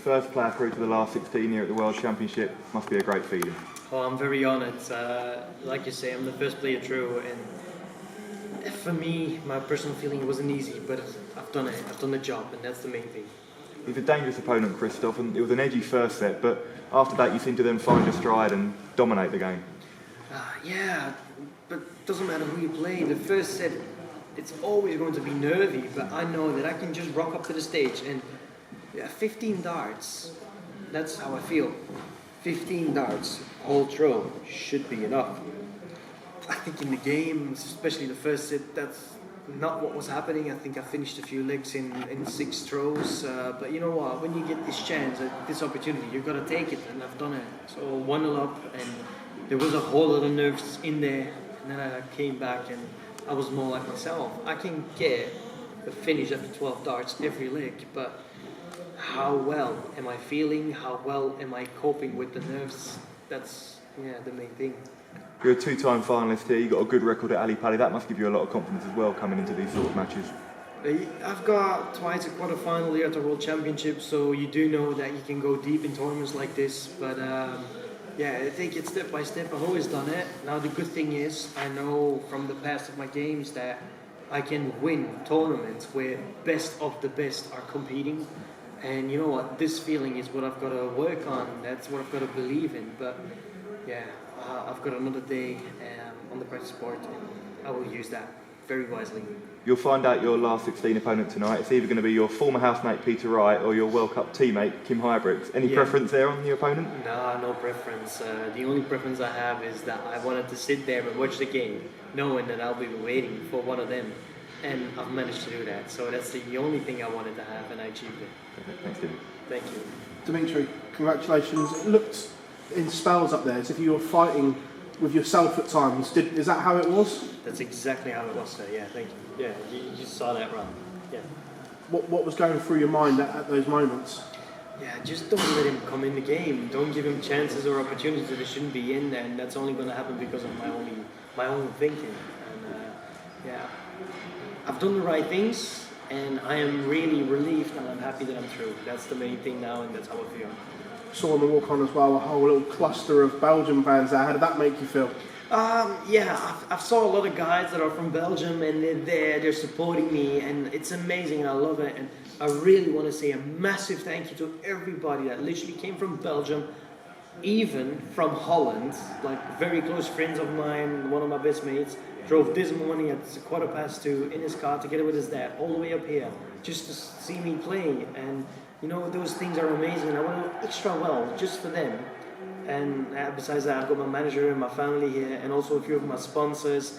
First player through to the last 16 here at the World Championship. Must be a great feeling. Oh, I'm very honoured. Like you say, I'm the first player through, and for me, my personal feeling, it wasn't easy, but I've done it. I've done the job, and that's the main thing. He's a dangerous opponent, Krzysztof, and it was an edgy first set, but after that you seem to then find your stride and dominate the game. Yeah, but it doesn't matter who you play. The first set, it's always going to be nervy, but I know that I can just rock up to the stage and 15 darts, that's how I feel. 15 darts, whole throw, should be enough. I think in the game, especially the first set, that's not what was happening. I think I finished a few legs in 6 throws, but you know what, when you get this chance, this opportunity, you've got to take it, and I've done it. So 1-0 up, and there was a whole lot of nerves in there, and then I came back and I was more like myself. I can get a finish after 12 darts every leg, but how well am I feeling? How well am I coping with the nerves? That's the main thing. You're a 2-time finalist here, you've got a good record at Ali Pali. That must give you a lot of confidence as well coming into these sort of matches. I've got twice a quarter-final here at the World Championship, so you do know that you can go deep in tournaments like this, but I take it step by step. I've always done it. Now the good thing is, I know from the past of my games that I can win tournaments where best of the best are competing. And you know what, this feeling is what I've got to work on, that's what I've got to believe in. But I've got another day on the practice board, and I will use that very wisely. You'll find out your last 16 opponent tonight. It's either going to be your former housemate Peter Wright or your World Cup teammate Kim Huybrechts. Any preference there on your opponent? No preference. The only preference I have is that I wanted to sit there and watch the game, knowing that I'll be waiting for one of them. And I've managed to do that. So that's the only thing I wanted to have, and I achieved it. Okay, thanks, David. Thank you. Dimitri, congratulations. It looked in spells up there as if you were fighting with yourself at times. Is that how it was? That's exactly how it was, sir. Yeah, thank you. Yeah, you saw that right. Yeah. What was going through your mind at those moments? Yeah, just don't let him come in the game. Don't give him chances or opportunities that he shouldn't be in, and that's only going to happen because of my own thinking. And I've done the right things, and I am really relieved, and I'm happy that I'm through. That's the main thing now, and that's how I feel. Saw on the walk on as well a whole little cluster of Belgian fans there. How did that make you feel? I've saw a lot of guys that are from Belgium, and they're there, they're supporting me, and it's amazing, and I love it. And I really want to say a massive thank you to everybody that literally came from Belgium, even from Holland, like very close friends of mine. One of my best mates drove this morning at 2:15 in his car together with his dad all the way up here just to see me play. And you know, those things are amazing, and I want to do extra well just for them. And besides that, I've got my manager and my family here, and also a few of my sponsors.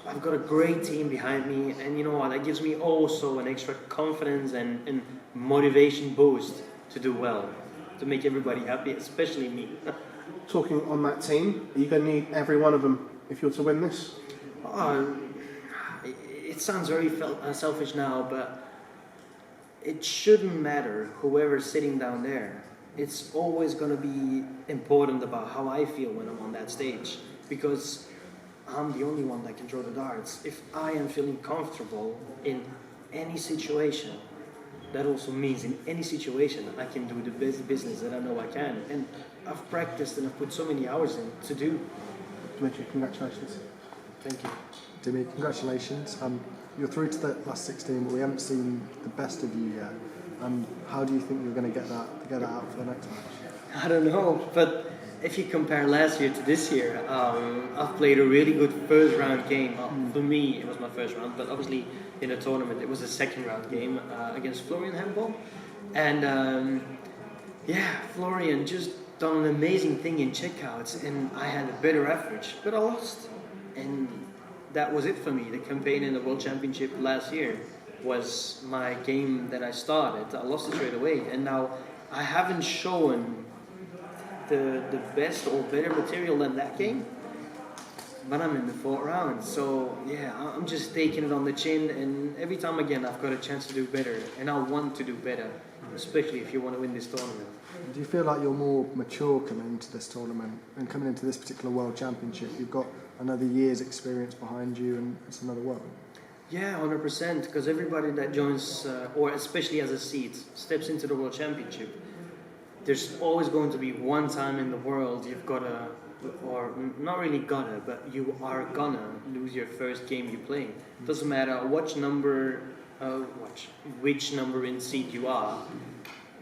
I've got a great team behind me, and you know what, that gives me also an extra confidence and motivation boost to do well, to make everybody happy, especially me. Talking on that team, are you going to need every one of them if you're to win this? It sounds very selfish now, but it shouldn't matter whoever's sitting down there. It's always going to be important about how I feel when I'm on that stage, because I'm the only one that can throw the darts. If I am feeling comfortable in any situation, that also means in any situation I can do the best business that I know I can. And I've practiced and I've put so many hours in to do. Dimitri, congratulations. Thank you. Dimi, congratulations. You're through to the last 16, but we haven't seen the best of you yet. How do you think you're going to get that out for the next match? I don't know, but if you compare last year to this year, I've played a really good first round game. For me, it was my first round, but obviously in a tournament it was a second round game against Florian Handball. And Florian just done an amazing thing in checkouts, and I had a better average, but I lost. And that was it for me. The campaign in the World Championship last year was my game that I started. I lost it straight away, and now I haven't shown the best or better material than that game, but I'm in the 4th round. So yeah, I'm just taking it on the chin, and every time again I've got a chance to do better, and I want to do better, especially if you want to win this tournament. Do you feel like you're more mature coming into this tournament and coming into this particular World Championship? You've got another year's experience behind you, and it's another world. Yeah, 100%, because everybody that joins, or especially as a seed, steps into the World Championship, there's always going to be one time in the world you've got to, or not really gotta, but you are gonna lose your first game you play. Doesn't matter which number in seed you are,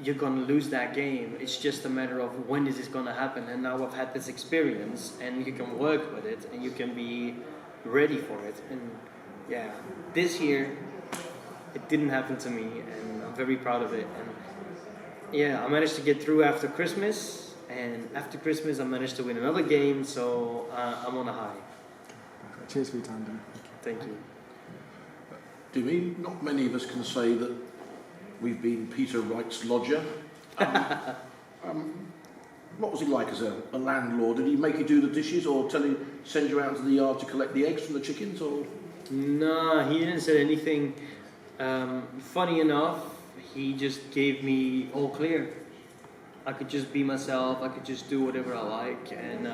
you're gonna lose that game. It's just a matter of when is this gonna happen. And now I've had this experience, and you can work with it, and you can be ready for it. And yeah, this year it didn't happen to me, and I'm very proud of it. And yeah, I managed to get through after Christmas. And after Christmas, I managed to win another game, so I'm on a high. Cheers for your time, Dan. Thank you. Dimi, not many of us can say that we've been Peter Wright's lodger. What was he like as a landlord? Did he make you do the dishes, or send you out to the yard to collect the eggs from the chickens? Or No, he didn't say anything. Funny enough, he just gave me all clear. I could just be myself, I could just do whatever I like. And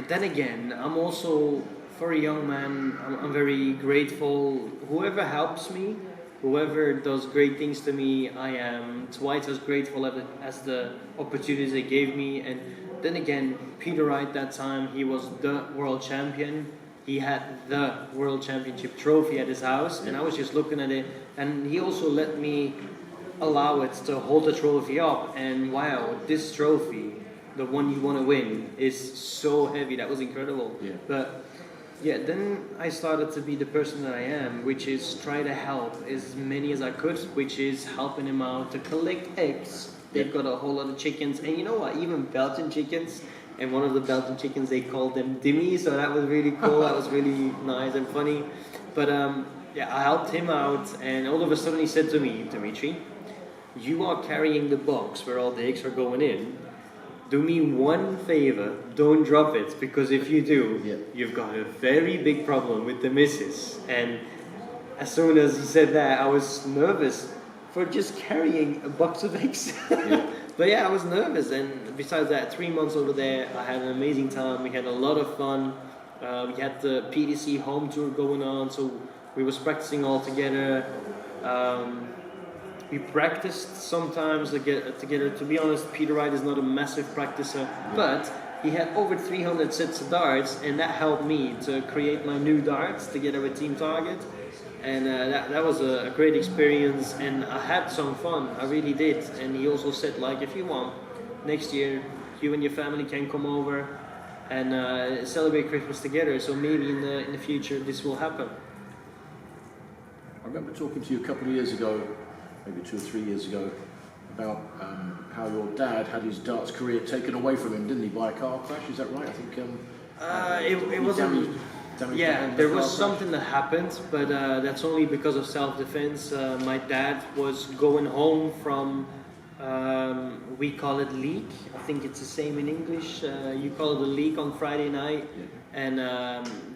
then again, I'm also, for a young man, I'm very grateful. Whoever helps me, whoever does great things to me, I am twice as grateful as the opportunities they gave me. And then again, Peter Wright, that time, he was the world champion. He had the world championship trophy at his house, and I was just looking at it. And he also let me allow it to hold the trophy up, and wow, this trophy, the one you want to win, is so heavy. That was incredible. Yeah. But yeah, then I started to be the person that I am, which is try to help as many as I could, which is helping him out to collect eggs. They've got a whole lot of chickens, and you know what, even Belgian chickens, and one of the Belgian chickens, they called them Dimmy, so that was really cool. That was really nice and funny. But yeah, I helped him out, and all of a sudden he said to me, Dimitri, you are carrying the box where all the eggs are going in. Do me one favor, don't drop it, because if you do, you've got a very big problem with the missus. And as soon as he said that, I was nervous for just carrying a box of eggs. But yeah, I was nervous. And besides that, 3 months over there, I had an amazing time. We had a lot of fun. We had the PDC home tour going on, so we was practicing all together. We practiced sometimes together. To be honest, Peter Wright is not a massive practicer, but he had over 300 sets of darts, and that helped me to create my new darts together with Team Target. And that was a great experience, and I had some fun. I really did. And he also said, like, if you want, next year you and your family can come over and celebrate Christmas together. So maybe in the future this will happen. I remember talking to you a couple of years ago, maybe 2 or 3 years ago, about how your dad had his darts career taken away from him, didn't he, by a car crash? Is that right? I think it wasn't. Yeah, there was something that happened, but that's only because of self-defense. My dad was going home from, we call it league. I think it's the same in English. You call it a league on Friday night. And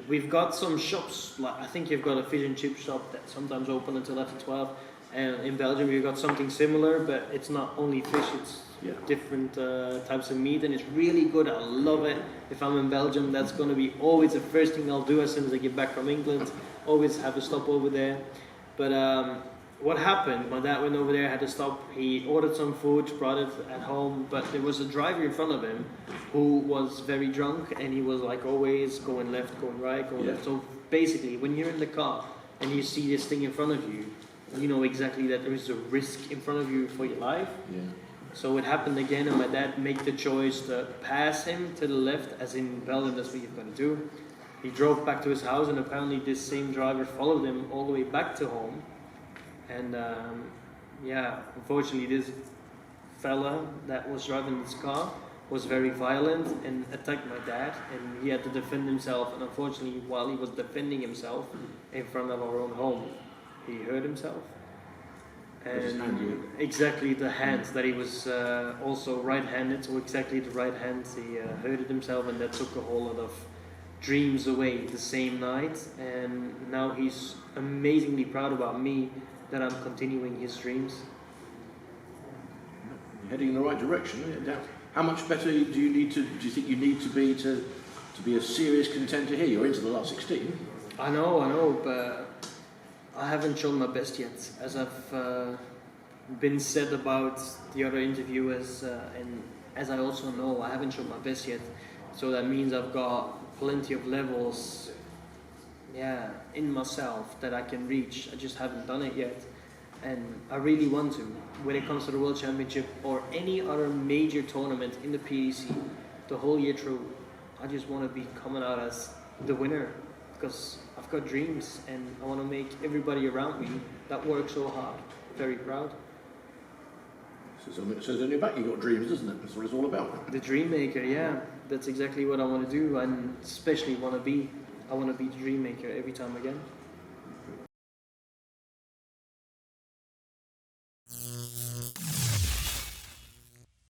we've got some shops, like I think you've got a fish and chip shop that sometimes open until after 12. And in Belgium we've got something similar, but it's not only fish, it's different types of meat, and it's really good. I love it. If I'm in Belgium, that's going to be always the first thing I'll do as soon as I get back from England. Always have a stop over there. But what happened, my dad went over there, had to stop. He ordered some food, brought it at home, but there was a driver in front of him who was very drunk, and he was like always going left, going right, going left. So basically, when you're in the car and you see this thing in front of you, you know exactly that there is a risk in front of you for your life. So it happened again, and my dad made the choice to pass him to the left, as in Belgium, that's what you're going to do. He drove back to his house, and apparently this same driver followed him all the way back to home. And yeah, unfortunately this fella that was driving this car was very violent and attacked my dad, and he had to defend himself. And unfortunately, while he was defending himself in front of our own home, he hurt himself. And exactly the hand that he was also right-handed, so exactly the right hand, he hurted himself, and that took a whole lot of dreams away the same night. And now he's amazingly proud about me that I'm continuing his dreams. You're heading in the right direction. How much better do you think you need to be a serious contender here? You're into the last 16. I know, but I haven't shown my best yet, as I've been said about the other interviewers, and as I also know, I haven't shown my best yet, so that means I've got plenty of levels, in myself that I can reach. I just haven't done it yet, and I really want to. When it comes to the World Championship or any other major tournament in the PDC, the whole year through, I just want to be coming out as the winner, because I've got dreams and I want to make everybody around me that works so hard very proud. It says on your back you've got dreams, doesn't it? That's what it's all about. The dream maker, yeah, that's exactly what I want to do, and especially I want to be the dream maker every time again.